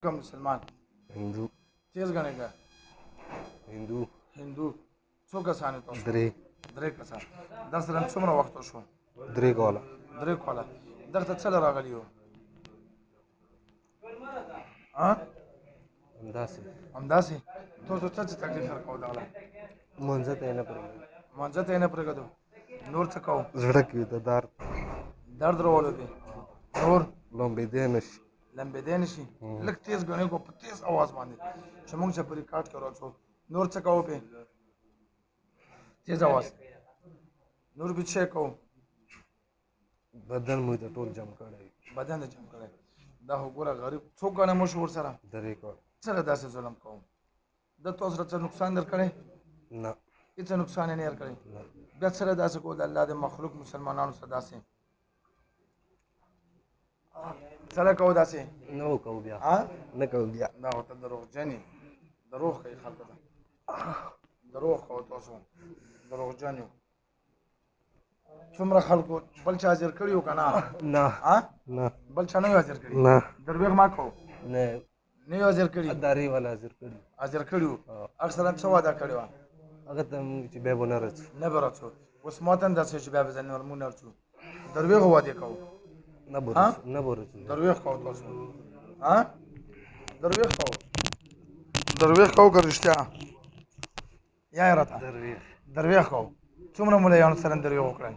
का मुसलमान हिंदू तेज गणेगा हिंदू हिंदू څو کسان تاسو درې کسان درس رن څومره وخت شو درې کوله کاله درته څه راغلی یو ها همداسې تاسو څه تکلیف ورکاو دغله منځه ته نه پرېږدي مانځه ته یې نه پرېږدو نور څه کوو زړه کې د درد راولو دی نور لمبېدی نه شي لمبېدی نه شي لږ تیز ګڼېږو په تیز اواز باندې چې موږ چې په ریکارډ کې راځو نور څه کوو پې تیز اواز نور به څه کوو بدن مو ته ټول جمع کړی بدن دې جمع کړی دا خو ګوره غریب څوک ګڼه مو شو ورسره درې کوله څنګه داسې ظلم کوم د تاسو سره څه نقصان در کړی نه هېڅ نقصان یې نه در کړی بیا سره داسې کوو د الله د مخلوق مسلمانانو سره داسې سره کوو داسې نه وکړو بیا ها نه کوو بیا دا ورته دروغجن یې دروغ کوي خلکو ته دروغ کوو تاسو دروغجن یو څومره خلکو بل چا حاضر کړي وو که نه نه نه بل چا نه وي حاضر کړي نه درویغ ما کوو نه نه یې حاضر کړي داري والا حاضر کړي حاضر کړي وو اکثرا څه وعده کړې وه هغه ته موږ چې بیا به نه راځو نه به راځو اوس ما ته هم داسې چې بیا به زه موږ نه ورځو درویغ وعدې کوو نه به راځو نه به راځو درویغ کوو تاسو ها درویغ کوو که رښتیا یا یې راته درویغ کوو څومره ملایانو سره درویغ وکړئ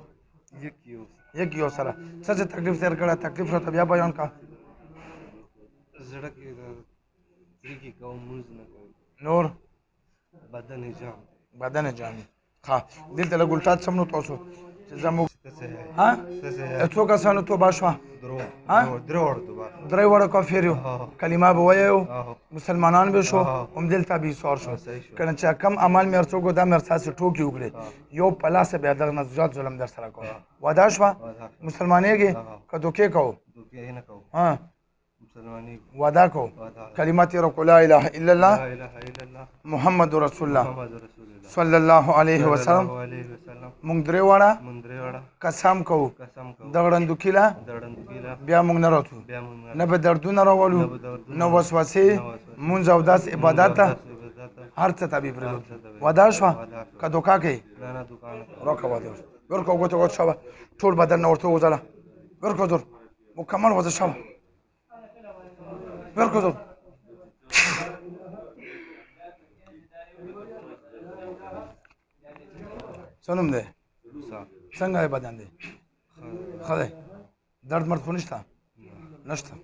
یک یو سره څه څه تکلیف تېر کړی تکلیف راته بیا بیان کړه زړه کې زړه کې کوم مونځ نه کوي نور بدن یې جام بدن یې جامې ښه دلته لږ الټا څه نو تاسو چې زموږ ها څو کسانو توبه شوه درې وړه کافر یو کلمه به ویو مسلمانان به شو همدلته به ایثار شو کنه چې کم عمل مې هر څوک دا مې ارساسې ټوکې وکړې یو په لاسه بیا دغه نه زیات ظلم در سره کوم وعده شوه مسلمانېږي که دوکې کوو ها وعده کوو کلمه تېره کړو لا اله الا الله محمد رسول الله صلی الله علیه وسلم مونږ درې واړه قسم کوو د غړندوکي له بیا مونږ نه راځو نه به دردونه راولو نه وسوسې مونځ او داس عبادت ته هر څه ته به پرېږدو وعده شوه که دوکه کوي راکړه وعده ورکړه ګوته ګوته شوه ټول بدن نه ورته وځله ورکړه زور مکمل وځه شوه ورکړه زور څه نوم دی څنګه دی بدن دی ښه دی درد مرد خو نشته